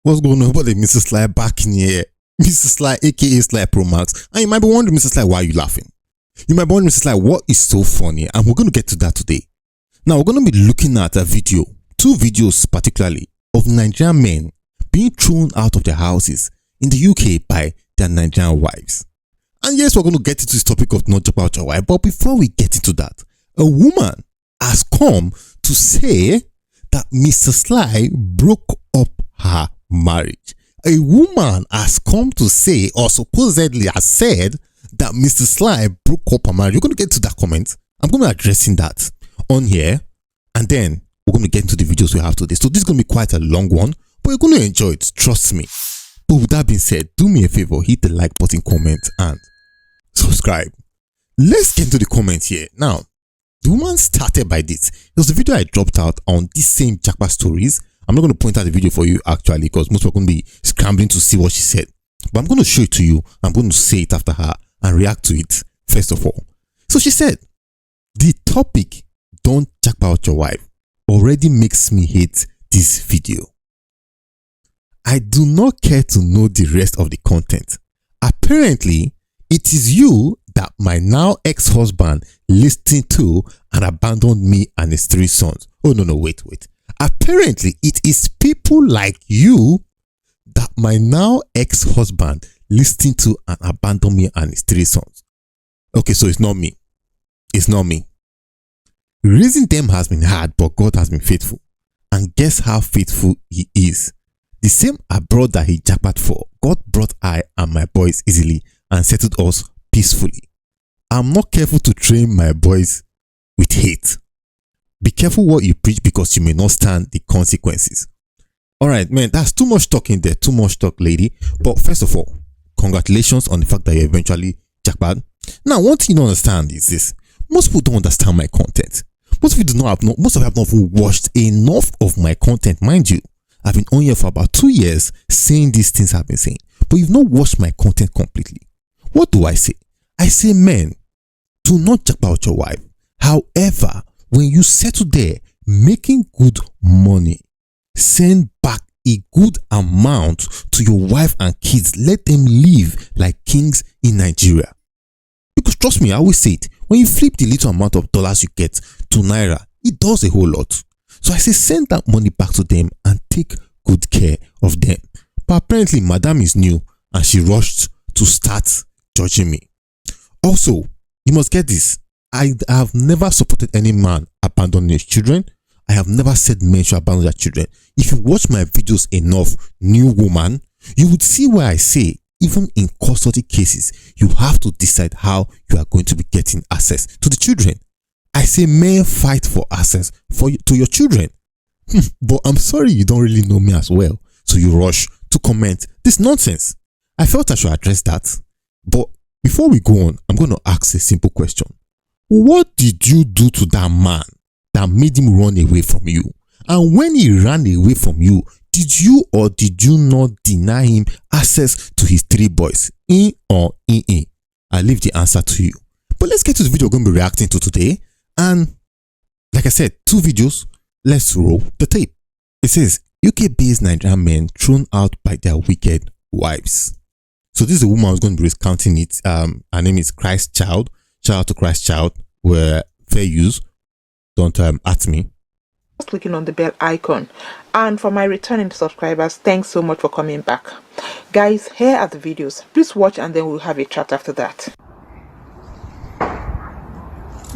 What's going on about the Mr. Sly back in here? Mr. Sly, aka Sly Pro Max. And you might be wondering, Mr. Sly, why are you laughing? You might be wondering, Mr. Sly, what is so funny? And we're going to get to that today. Now, we're going to be looking at a video, two videos particularly, of Nigerian men being thrown out of their houses in the UK by their Nigerian wives. And yes, we're going to get into this topic of not about your wife, but before we get into that, a woman has come to say that Mr. Sly broke up her marriage. A woman has come to say, or supposedly has said, that Mr. Sly broke up her marriage. You're going to get to that comment. I'm going to be addressing that on here, and then we're going to get into the videos we have today. So this is going to be quite a long one, but you're going to enjoy it, trust me. But with that being said, do me a favor, hit the like button, comment, and subscribe. Let's get into the comments here. Now, the woman started by this. It was the video I dropped out on this same japa stories. I'm not going to point out the video for you actually, because most people are going to be scrambling to see what she said. But I'm going to show it to you. I'm going to say it after her and react to it first of all. So she said, the topic, don't japa out your wife, already makes me hate this video. I do not care to know the rest of the content. Apparently, it is you that my now ex-husband listened to and abandoned me and his 3 sons. Oh, no, wait. Apparently, it is people like you that my now ex-husband listened to and abandoned me and his 3 sons. Okay, so it's not me. It's not me. Raising them has been hard, but God has been faithful. And guess how faithful he is. The same abroad that he jackpot for, God brought I and my boys easily and settled us peacefully. I'm not careful to train my boys with hate. Be careful what you preach, because you may not stand the consequences. Alright, man, that's too much talking there. Too much talk, lady. But first of all, congratulations on the fact that you eventually jackpot. Now, one thing you don't understand is this. Most people don't understand my content. Most of you have not even watched enough of my content, mind you. I've been on here for about 2 years saying these things I've been saying, but you've not watched my content completely. What do I say? I say, men, do not japa out your wife. However, when you settle there making good money, send back a good amount to your wife and kids. Let them live like kings in Nigeria. Because trust me, I always say it, when you flip the little amount of dollars you get to naira, it does a whole lot. So I say send that money back to them and take good care of them. But apparently madam is new and she rushed to start judging me. Also, you must get this. I have never supported any man abandoning his children. I have never said men should abandon their children. If you watch my videos enough, new woman, you would see where I say, even in custody cases, you have to decide how you are going to be getting access to the children. I say men fight for access to your children. But I'm sorry you don't really know me as well, so you rush to comment this nonsense. I felt I should address that. But before we go on, I'm going to ask a simple question. What did you do to that man that made him run away from you? And when he ran away from you, did you or did you not deny him access to his 3 boys? In or in? I leave the answer to you. But let's get to the video we're going to be reacting to today. And like I said, 2 videos. Let's roll the tape. It says, UK-based Nigerian men thrown out by their wicked wives. So this is a woman who's going to be recounting it. Her name is Christ Child. Shout out to Christ Child. We're fair use. Don't at me. Clicking on the bell icon. And for my returning subscribers, thanks so much for coming back. Guys, here are the videos. Please watch and then we'll have a chat after that.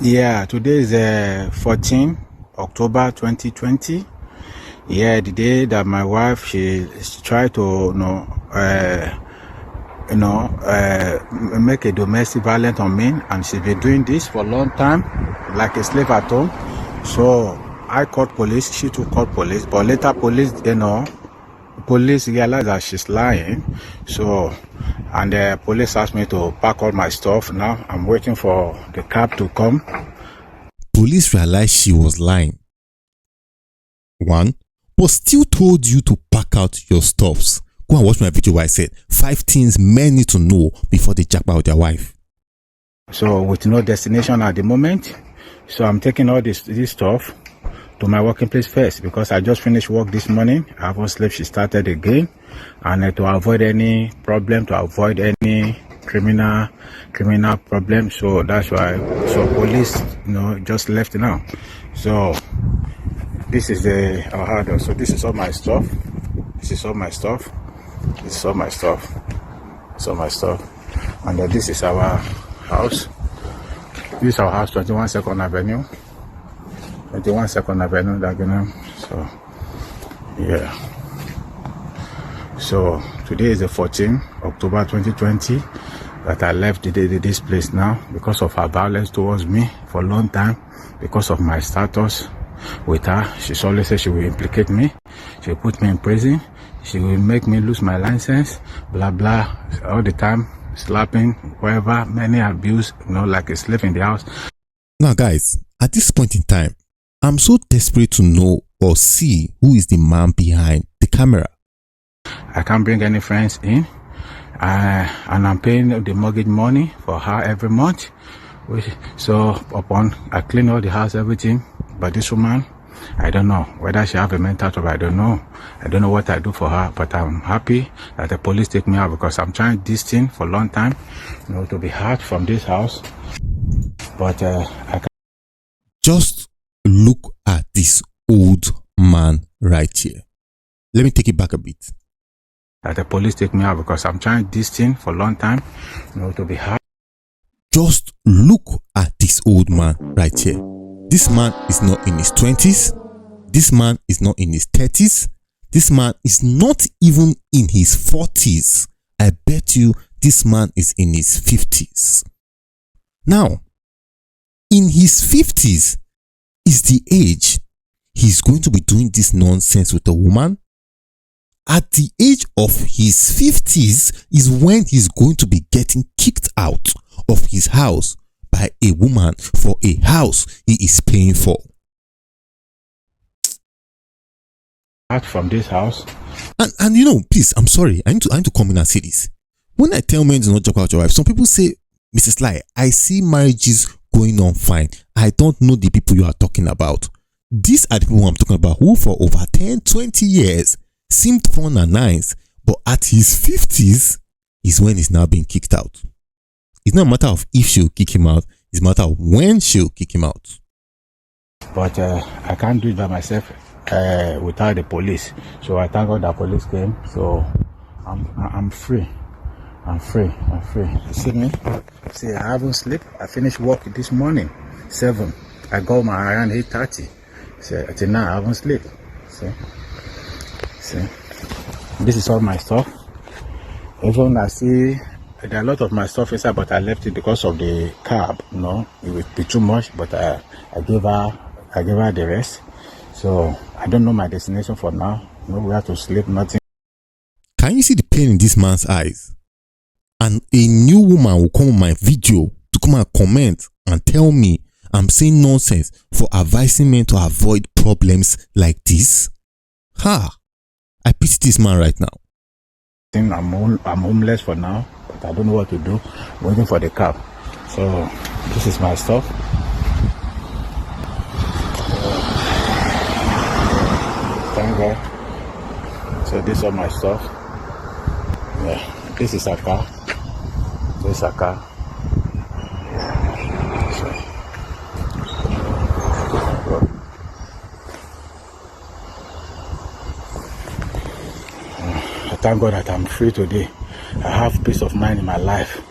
Yeah, today is 14 October 2020. Yeah, the day that my wife she tried to make a domestic violence on me, and she's been doing this for a long time, like a slave at home. So I called police, she too called police, but later police realized that she's lying. So, and the police asked me to pack all my stuff. Now I'm waiting for the cab to come. Police realized she was lying. 1, but still told you to pack out your stuffs. Go and watch my video where I said 5 things men need to know before they jack out their wife. So with no destination at the moment, so I'm taking all this stuff to my working place first, because I just finished work this morning. I haven't slept. She started again, and to avoid any problem, to avoid any criminal problem. So that's why. So police, just left now. So this is our hard. So this is all my stuff. This is all my stuff. This is all my stuff. This is all my stuff. And this is our house. This is our house, 21 Second Avenue. 21 Second Avenue, Dagenham. So, yeah. So, today is the 14th October 2020 that I left this place now because of her violence towards me for a long time, because of my status with her. She's always said she will implicate me. She will put me in prison. She will make me lose my license, blah, blah, all the time. Slapping, whatever, many abuse, like a slave in the house. Now, guys, at this point in time, I'm so desperate to know or see who is the man behind the camera. I can't bring any friends in, and I'm paying the mortgage money for her every month. So upon I clean all the house, everything, but this woman, I don't know whether she have a mental trouble. I don't know what I do for her, but I'm happy that the police take me out, because I'm trying this thing for a long time, to be hurt from this house. But I can't. Just look at this old man right here. Let me take it back a bit. That the police take me out, because I'm trying this thing for a long time, to be hurt. Just look at this old man right here. This man is not in his 20s. This man is not in his 30s. This man is not even in his 40s. I bet you this man is in his 50s. Now, in his 50s is the age he's going to be doing this nonsense with a woman. At the age of his 50s is when he's going to be getting kicked out of his house by a woman for a house he is paying for. Out from this house. And please, I'm sorry. I need to come in and say this. When I tell men to not joke out your wife, some people say, Mrs. Lai, I see marriages going on fine. I don't know the people you are talking about. These are the people I'm talking about who for over 10, 20 years seemed fun and nice, but at his 50s is when he's now being kicked out. It's not a matter of if she'll kick him out, it's a matter of when she'll kick him out. But I can't do it by myself without the police. So I thank God the police came. So I'm free. I'm free. You see me? See, I haven't slept. I finished work this morning, 7. I got my around 8:30. See, until now I haven't slept. See? This is all my stuff. Even I see there are a lot of my stuff inside, but I left it because of the cab. It would be too much, but I gave her the rest. So I don't know my destination for now. We have to sleep, nothing. Can you see the pain in this man's eyes? And a new woman will come on my video to come and comment and tell me I'm saying nonsense for advising men to avoid problems like this. I pity this man right now. I'm homeless for now, but I don't know what to do. Waiting for the cab. So this is my stuff. Thank God. So this is all my stuff. Yeah, this is a car. This is a car. Thank God that I'm free today. I have peace of mind in my life.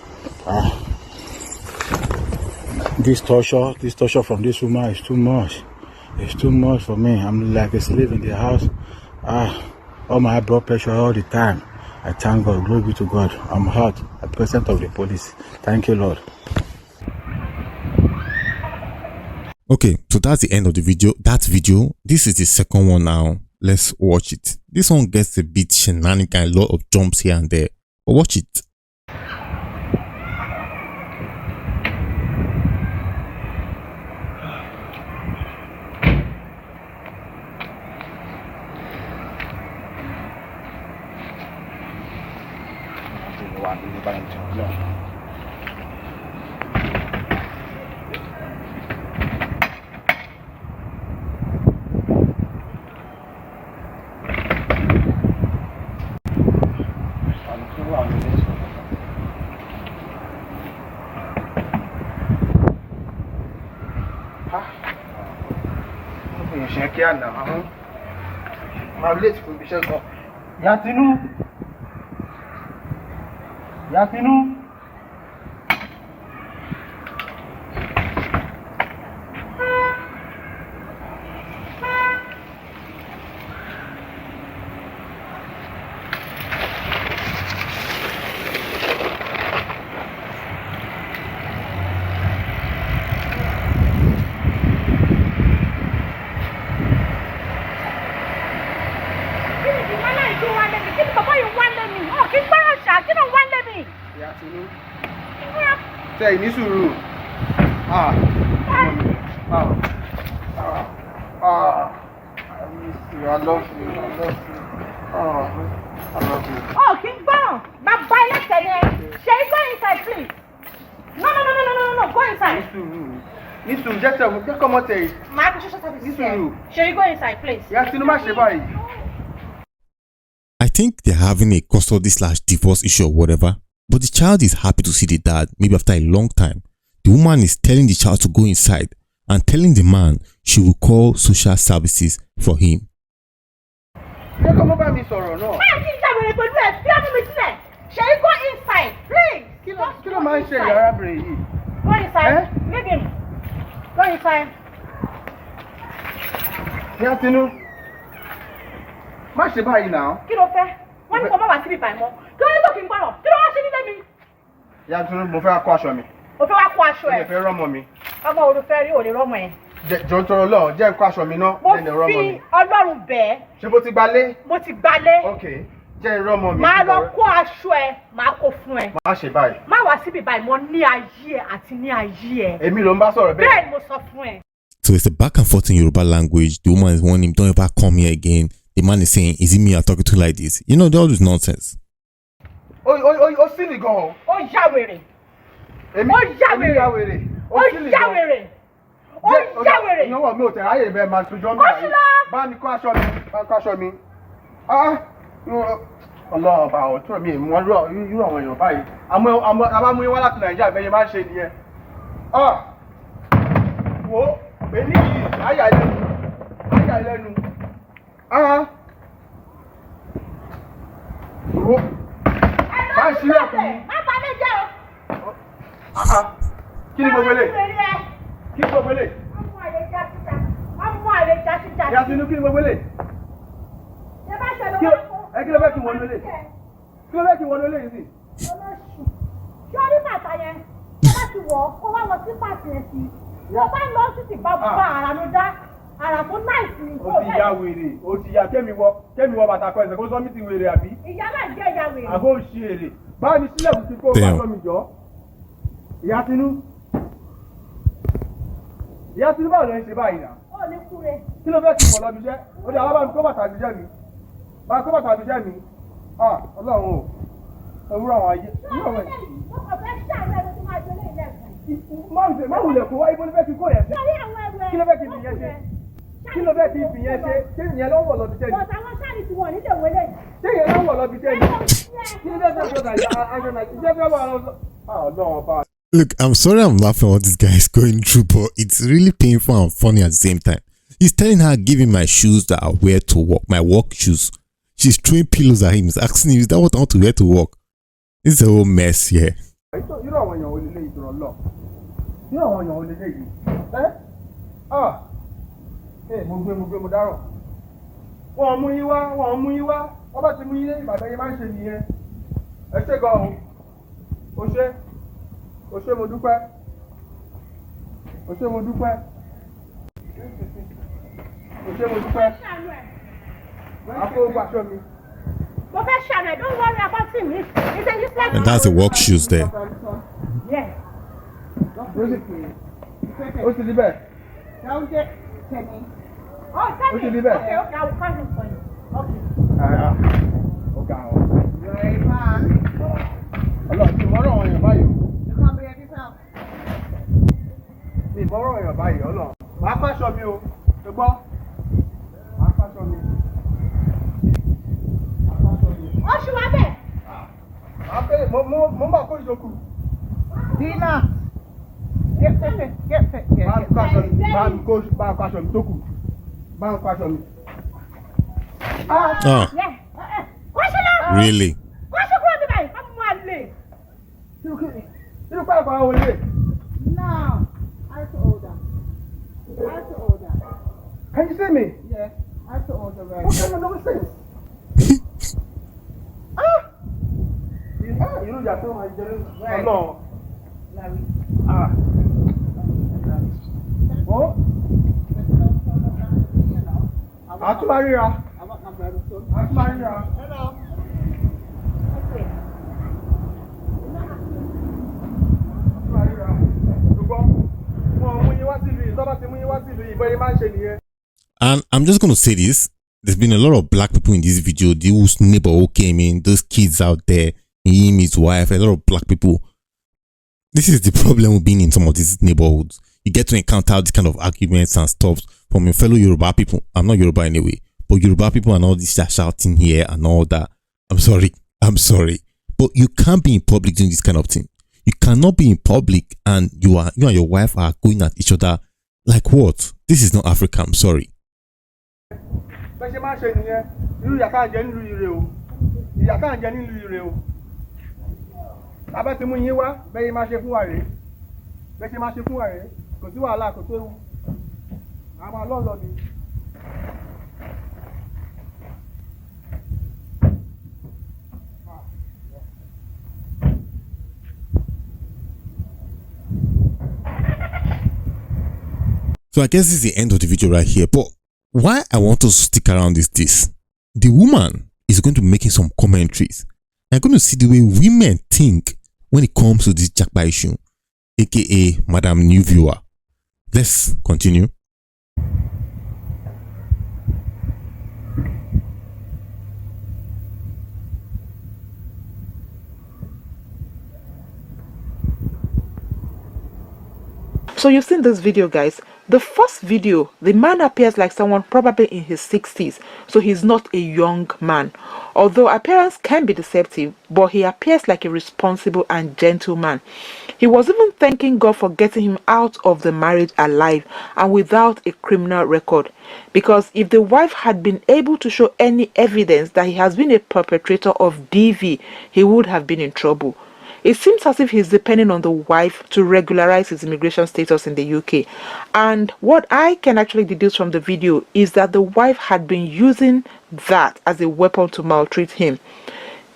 This torture from this woman is too much. It's too much for me. I'm like a slave in the house. All my high blood pressure all the time. I thank God. Glory be to God. I'm hurt at present of the police. Thank you, Lord. Okay, so that's the end of the video. This is the second one now. Let's watch it. This one gets a bit shenanigan, a lot of jumps here and there. But watch it. kíá náà. Màá late fún ibiṣẹ́ gan. Ìyá Tinú. Ìyá Tinú. Say, ní sùúrù. I miss you. I love you. I love you. I love you. Oh, King Bang! Baba, listen here. Shall go inside, please? No. Go inside. Ní sùúrù, jẹ́ kọ́mọ tẹ̀ yìí. My appreciation service is here. Shall you go inside, please? Ìyá Tinú má ṣe báyìí. I think they're having a custody/divorce issue or whatever, but the child is happy to see the dad maybe after a long time. The woman is telling the child to go inside and telling the man she will call social services for him. Jẹ́ kọ́mọ bá mi sọ̀rọ̀ náà. Shall you go inside, please? Kí ló máa ń ṣe arábìnrin yìí? Go inside. Leave him. Go inside. Ìyá Tinú. Má ṣe báyìí náà. Kí ló fẹ́? Wọ́n ní kò má wá síbi ìbàmọ́. Kí ló ní tó kí n gbọ́rọ̀? Kí ló wá ṣe nílé mi? Ìyá Tinú, mo fẹ́ kó aṣọ mi. O fẹ́ wá kó aṣọ ẹ̀. Mo fẹ́ rọ́mọ mi. Ọmọ olùfẹ́ rí òde rọ́mọ ẹ̀. Jọ̀ọ́ tọrọ lọ, jẹ́ kó aṣọ mi náà. Mo fi Ọlọ́run bẹ́ẹ̀. Ṣé mo ti gbalé? Mo ti gbalé. Okay, jẹ́ rọ́mọ mi. Máa lọ kó aṣọ ẹ̀, máa kó fún ẹ. Má ṣe báyìí. Má wá síbi ìbàmọ́ mọ́ ní ayé ẹ̀ àti ní ayé ẹ̀. Èmi ló ń bá sọ̀rọ̀ bẹ́ẹ̀. Bẹ́ẹ̀ ni mo sọ fún ẹ. So it's a back and forth in Yoruba language. The woman is warning him, don't ever come here again. The man is saying, is it me you're talking to like this? You know, all this nonsense. Ó sí ni gan-an. Ó yá wèrè. Èmi Ó yá wèrè. yá wèrè. Ó yá wèrè. Ó yá wèrè. Ìyàwó mi ò tẹ̀ ráyè bẹ́ẹ̀ máa tún jọ́ mi. Bá mi kó aṣọ mi. Ọlọ́run bá ọ̀ tó mi mọ́ irú àwọn èèyàn báyìí. Àbámú yín wá láti Nàìjíríà bẹ́ẹ̀ máa ń ṣe nìyẹn. Wo èmi yìí àyà ìlẹ́nu. Wo bá ń ṣílẹ̀ fún mi. Má bá mi jẹ́ o. Kí ni gbogbo eléyìí? Ọmọ àlè já síta. Ìyá Tinú, kí ni gbogbo eléyìí? Ṣé bá ṣe lọ Kí ló fẹ́ kí wọnú eléyìí? Sí? Olóṣù. Ṣé orí bàtà yẹn? Ṣé bá ti wọ̀ ọ́ kó wá lọ sí pàṣẹ ẹ̀ sí? Tó bá lọ sí ti bá ara ló dá. Ara tó náìsì ni. Ó ti ya wèrè. Ó ti ya kémi wọ bàtà kan ẹsẹ̀ kó sọ mí ti wèrè àbí? Ìyá náà jẹ́ ìyá wèrè. Àbó ṣe èrè. Báwo ni sílẹ̀ kùtì kó bá sọ mi jọ? Ìyá Tinú. Báwo ló ń ṣe báyìí náà? Ó ní kúre. Kí ló fẹ́ kí wọ́n lọ bí iṣẹ́? Ó dé àwọn bá mi kó bàtà àbíjẹ́ mi. Ọlọ́run o. Ewúrọ̀ àwọn ayé. Má wulẹ̀ kó wá ibo ní fẹ́ kí kó yẹn sí. Kí ló fẹ́ kí fi yẹn ṣe? Ṣé ìyẹn lọ́wọ́ lọ bí iṣẹ́ ni? Ṣé ìyẹn lọ́wọ́ lọ bí iṣẹ́ ni? Kí ló fẹ́ kí Ọlọ́run bá. Look, I'm sorry I'm laughing at what this guy is going through, but it's really painful and funny at the same time. He's telling her, give him my shoes that I wear to work, my work shoes. She's throwing pillows at him. He's asking him, is that what I want to wear to work? It's a whole mess here. Irú àwọn èèyàn ò lè lé ìtura lọ. Irú àwọn èèyàn ò lè lé yìí. Mo dáràn. Wọ́n mú yín wá. Wọ́n bá ti mú yín Ìbàdàn yẹn máa ń ṣe nìyẹn. Ẹ ṣé gan-an o. O ṣé mo dúpẹ́. Àpò gbàṣọ mi. Mo fẹ́ ṣàlẹ̀, don't worry about him. He's a useless. And that's the work shoes there. Yes. Ó ti di bẹ́ẹ̀. Oh, tell Ó ti me. di bẹ́ẹ̀. Okay, I will call him for you. Okay. Ó ga ọ́. Ọlọ́run ti mọ́rọ̀ àwọn èèyàn báyìí. Mi ìmọ̀ràn èèyàn báyìí Ọlọ́run. Màá pàṣọ mi o. Ṣé gbọ́? Màá pàṣọ mi. Ó ṣì wá bẹ̀. Mo ń bà kó ìjókòó. Dina. Bá a kó aṣọ mi tó kù. Bank fashion. Oh, Yeah. What's it? really? What's it going to be? I'm one late. You quite far away. No. I have to order. I have to order. Can you see me? Yeah. I have to order right. What kind of nonsense? You know you're so much Right. no. Larry. Oh? Atumarira. I want my brother to. Atumarira. Hello. Okay. Atumarira. Ṣùgbọ́n wọn mú yín wá sílùú yìí, tọ́ba ti mú yín wá sílùú yìí, bọ́yé máa ń ṣe nìyẹn. And I'm just going to say this. There's been a lot of black people in this video. Those neighbor who came in, those kids out there, him, his wife, a lot of black people. This is the problem with being in some of these neighborhoods. You get to encounter these kind of arguments and stuff from your fellow Yoruba people. I'm not Yoruba anyway, but Yoruba people and all this are shouting here and all that. I'm sorry. But you can't be in public doing this kind of thing. You cannot be in public and you and your wife are going at each other like what? This is not Africa. I'm sorry. Bẹ́ẹ̀ ṣe máa ń ṣe nìyẹn, irú ìyà tá à ń jẹ nílùú ire o. Ìyà tá à ń jẹ nílùú ire o. Bàbá ti mú yín wá, bẹ́ẹ̀ máa ṣe fún wa rèé. Bẹ́ẹ̀ ṣe máa ṣe fún wa rèé. Kò sí wàhálà, kò séwu. Àwọn alọ́ọ̀lọ́ ni. So I guess this is the end of the video right here. But why I want to stick around is this. The woman is going to be making some commentaries. I'm going to see the way women think when it comes to this japa issue, aka Madam New Viewer. Let's continue. So you've seen this video, guys. The first video, the man appears like someone probably in his 60s, so he's not a young man. Although appearance can be deceptive, but he appears like a responsible and gentle man. He was even thanking God for getting him out of the marriage alive and without a criminal record. Because if the wife had been able to show any evidence that he has been a perpetrator of DV, he would have been in trouble. It seems as if he's depending on the wife to regularize his immigration status in the UK. And what I can actually deduce from the video is that the wife had been using that as a weapon to maltreat him.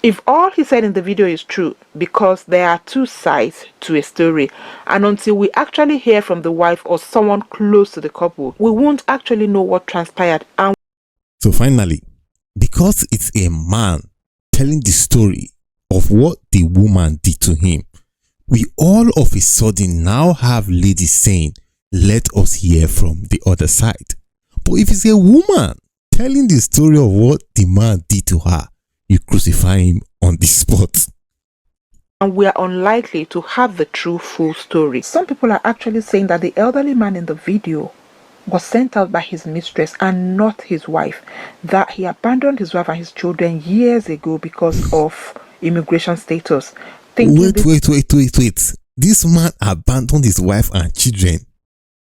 If all he said in the video is true, because there are two sides to a story, and until we actually hear from the wife or someone close to the couple, we won't actually know what transpired. And So finally, because it's a man telling the story of what the woman did to him, we all of a sudden now have ladies saying, let us hear from the other side. But if it's a woman telling the story of what the man did to her, you crucify him on the spot. And we are unlikely to have the true full story. Some people are actually saying that the elderly man in the video was sent out by his mistress and not his wife, that he abandoned his wife and his children years ago because of immigration status. Wait. This man abandoned his wife and children.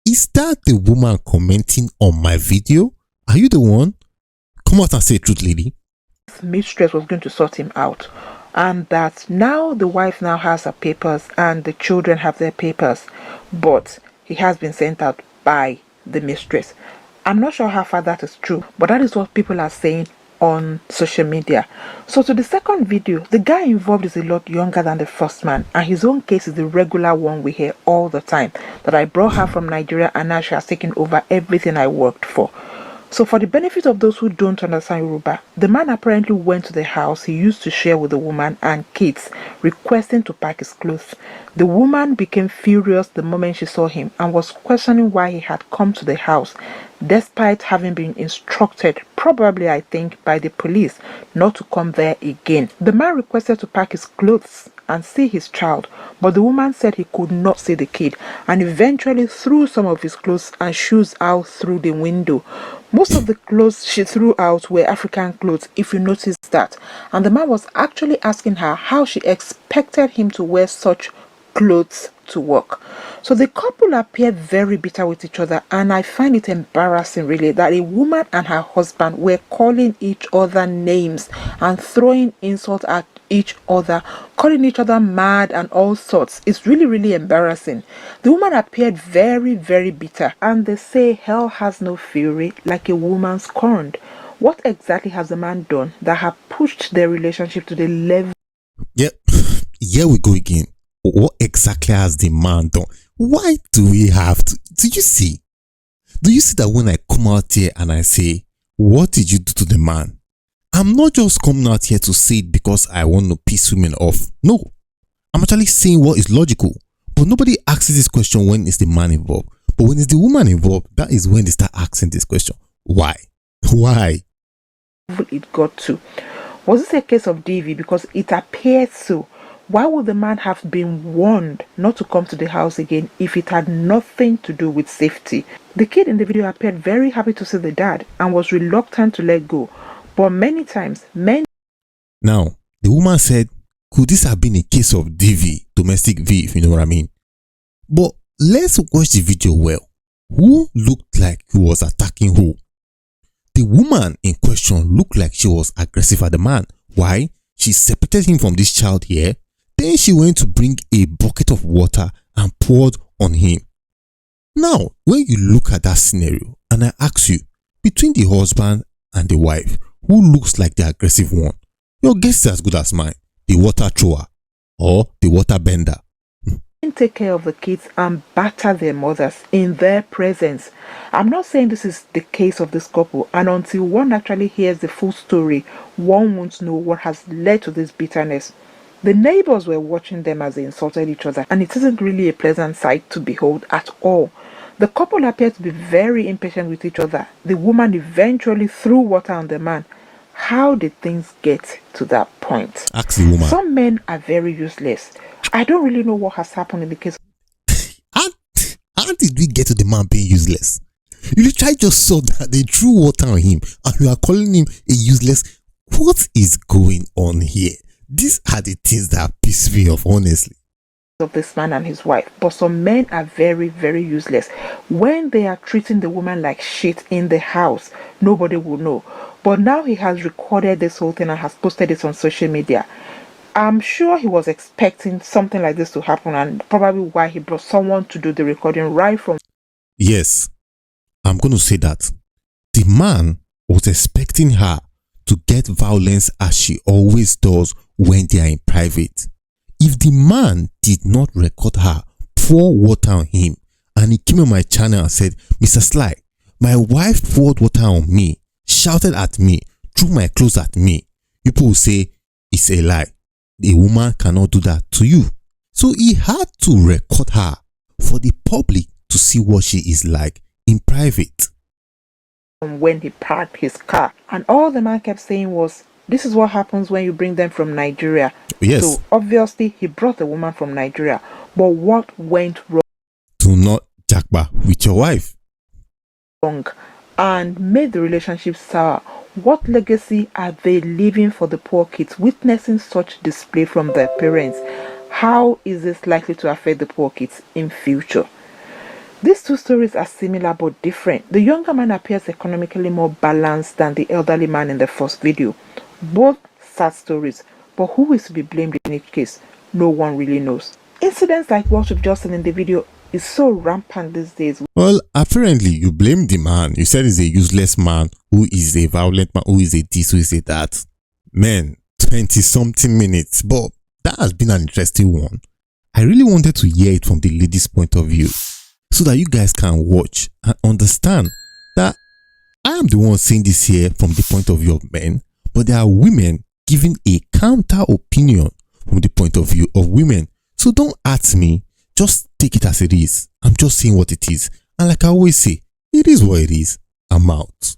Is that the woman commenting on my video? Are you the one? Come out and say the truth, lady. His mistress was going to sort him out, and that now the wife now has her papers and the children have their papers, but he has been sent out by the mistress. I'm not sure how far that is true, but that is what people are saying on social media. So to the second video, the guy involved is a lot younger than the first man, and his own case is the regular one we hear all the time, that I brought her from Nigeria and now she has taken over everything I worked for. So for the benefit of those who don't understand Yoruba, the man apparently went to the house he used to share with the woman and kids, requesting to pack his clothes. The woman became furious the moment she saw him and was questioning why he had come to the house, despite having been instructed, probably I think by the police, not to come there again. The man requested to pack his clothes and see his child, but the woman said he could not see the kid and eventually threw some of his clothes and shoes out through the window. Most of the clothes she threw out were African clothes, if you notice that, and the man was actually asking her how she expected him to wear such clothes to work. So the couple appeared very bitter with each other, and I find it embarrassing really that a woman and her husband were calling each other names and throwing insults at each other, calling each other mad and all sorts. It's really, really embarrassing. The woman appeared very, very bitter, and they say hell has no fury like a woman scorned. What exactly has the man done that have pushed their relationship to the level? Yep, here we go again. What exactly has the man done? Why do we have to? Do you see? Do you see that when I come out here and I say, what did you do to the man? I'm not just coming out here to say it because I want to piss women off. No, I'm actually saying what is logical. But nobody asks this question when it's the man involved. But when it's the woman involved, that is when they start asking this question. Why? Why? It got to. Was this a case of DV? Because it appears so. Why would the man have been warned not to come to the house again if it had nothing to do with safety? The kid in the video appeared very happy to see the dad and was reluctant to let go. But many times, men... Now, the woman said, could this have been a case of DV, domestic V, if you know what I mean? But let's watch the video well. Who looked like he was attacking who? The woman in question looked like she was aggressive at the man. Why? She separated him from this child here. Then she went to bring a bucket of water and poured on him. Now, when you look at that scenario, and I ask you, between the husband and the wife, who looks like the aggressive one? Your guess is as good as mine. The water thrower or the water bender. Take care of the kids and batter their mothers in their presence. I'm not saying this is the case of this couple, and until one actually hears the full story, one won't know what has led to this bitterness. The neighbors were watching them as they insulted each other, and it isn't really a pleasant sight to behold at all. The couple appeared to be very impatient with each other. The woman eventually threw water on the man. How did things get to that point? Ask the woman. Some men are very useless. I don't really know what has happened in the case. How did we get to the man being useless? You literally just saw that they threw water on him and you are calling him a useless. What is going on here? These are the things that piss me off, honestly. Of this man and his wife, but some men are very, very useless. When they are treating the woman like shit in the house, nobody will know. But now he has recorded this whole thing and has posted it on social media. I'm sure he was expecting something like this to happen, and probably why he brought someone to do the recording right from... Yes, I'm going to say that. The man was expecting her to get violence as she always does when they are in private. If the man did not record her, pour water on him, and he came on my channel and said, Mr. Sly, my wife poured water on me, shouted at me, threw my clothes at me, people will say it's a lie. A woman cannot do that to you. So he had to record her for the public to see what she is like in private. When he parked his car, and all the man kept saying was, this is what happens when you bring them from Nigeria. Yes. So obviously he brought the woman from Nigeria. But what went wrong? Do not japa with your wife. And made the relationship sour. What legacy are they leaving for the poor kids witnessing such display from their parents? How is this likely to affect the poor kids in future? These two stories are similar but different. The younger man appears economically more balanced than the elderly man in the first video. Both sad stories, but who is to be blamed in each case? No one really knows. Incidents like what we've just seen in the video is so rampant these days. Well, apparently you blame the man. You said he's a useless man, who is a violent man, who is a this, who is a that. Man, 20-something minutes, but that has been an interesting one. I really wanted to hear it from the lady's point of view, so that you guys can watch and understand that I am the one saying this here from the point of view of men, but there are women giving a counter opinion from the point of view of women. So don't ask me, just take it as it is. I'm just saying what it is. And like I always say, it is what it is. I'm out.